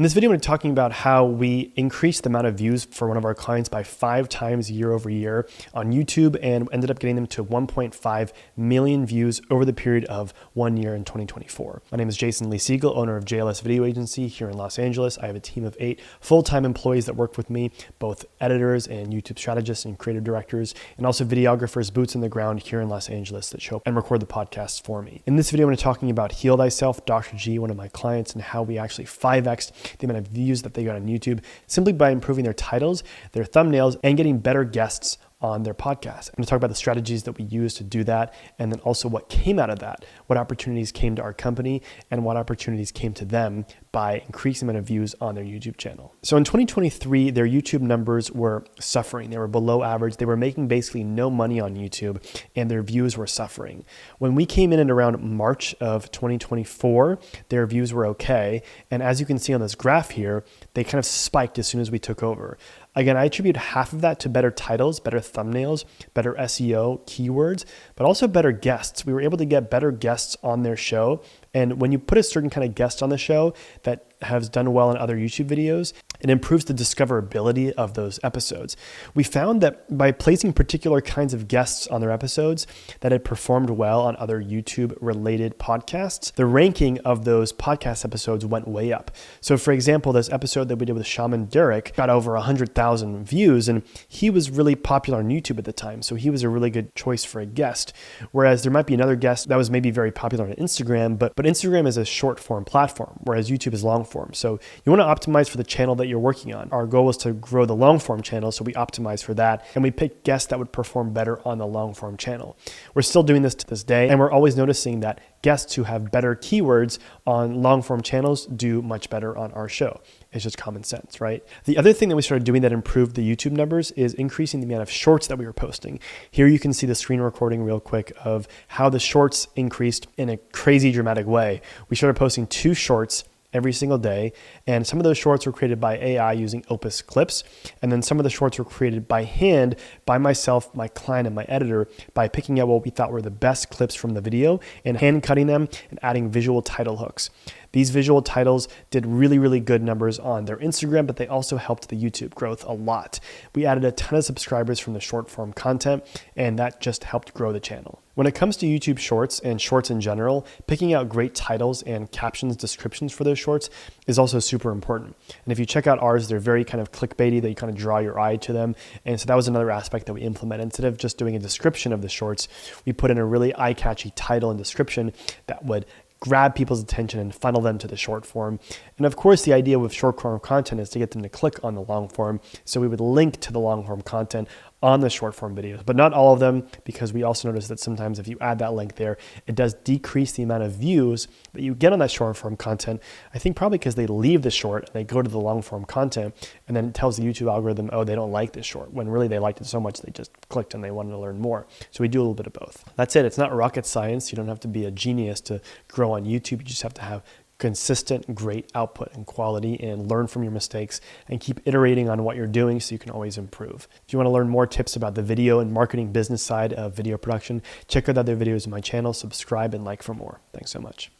In this video, I'm talking about how we increased the amount of views for one of our clients by 5 times year over year on YouTube and ended up getting them to 1.5 million views over the period of 1 year in 2024. My name is Jason Lee Segal, owner of JLS Video Agency here in Los Angeles. I have a team of 8 full-time employees that work with me, both editors and YouTube strategists and creative directors, and also videographers, boots on the ground here in Los Angeles that show up and record the podcasts for me. In this video, I'm going to be talking about Heal Thyself, Dr. G, one of my clients, and how we actually 5x'd the amount of views that they got on YouTube simply by improving their titles, their thumbnails, and getting better guests on their podcast. I'm going to talk about the strategies that we use to do that, and then also what came out of that, what opportunities came to our company, and what opportunities came to them by increasing the amount of views on their YouTube channel. So in 2023, their YouTube numbers were suffering. They were below average. They were making basically no money on YouTube, and their views were suffering. When we came in at around March of 2024, their views were okay. And as you can see on this graph here, they kind of spiked as soon as we took over. Again, I attribute half of that to better titles, better thumbnails, better SEO keywords, but also better guests. We were able to get better guests on their show. And when you put a certain kind of guest on the show that has done well in other YouTube videos, it improves the discoverability of those episodes. We found that by placing particular kinds of guests on their episodes that had performed well on other YouTube related podcasts, the ranking of those podcast episodes went way up. So for example, this episode that we did with Shaman Durek got over 100,000 views, and he was really popular on YouTube at the time. So he was a really good choice for a guest. Whereas there might be another guest that was maybe very popular on Instagram, but Instagram is a short form platform, whereas YouTube is long form. So you want to optimize for the channel that you're working on. Our goal was to grow the long form channel, so we optimized for that, and we picked guests that would perform better on the long form channel. We're still doing this to this day, and we're always noticing that guests who have better keywords on long form channels do much better on our show. It's just common sense, right? The other thing that we started doing that improved the YouTube numbers is increasing the amount of shorts that we were posting. Here you can see the screen recording real quick of how the shorts increased in a crazy dramatic way. We started posting 2 shorts every single day. And some of those shorts were created by AI using Opus clips. And then some of the shorts were created by hand, by myself, my client, and my editor, by picking out what we thought were the best clips from the video and hand cutting them and adding visual title hooks. These visual titles did really, really good numbers on their Instagram, but they also helped the YouTube growth a lot. We added a ton of subscribers from the short form content, and that just helped grow the channel. When it comes to YouTube shorts and shorts in general, picking out great titles and captions, descriptions for those shorts is also super important. And if you check out ours, they're very kind of clickbaity, that you kind of draw your eye to them. And so that was another aspect that we implemented. Instead of just doing a description of the shorts, we put in a really eye-catchy title and description that would grab people's attention and funnel them to the short form. And of course, the idea with short form content is to get them to click on the long form. So we would link to the long form content on the short form videos, but not all of them, because we also noticed that sometimes if you add that link there, it does decrease the amount of views that you get on that short form content. I think probably because they leave the short and they go to the long form content, and then it tells the YouTube algorithm, oh, they don't like this short, when really they liked it so much they just clicked and they wanted to learn more. So we do a little bit of both. That's it. It's not rocket science. You don't have to be a genius to grow on YouTube. You just have to have consistent, great output and quality, and learn from your mistakes and keep iterating on what you're doing so you can always improve. If you want to learn more tips about the video and marketing business side of video production, check out other videos on my channel, subscribe, and like for more. Thanks so much.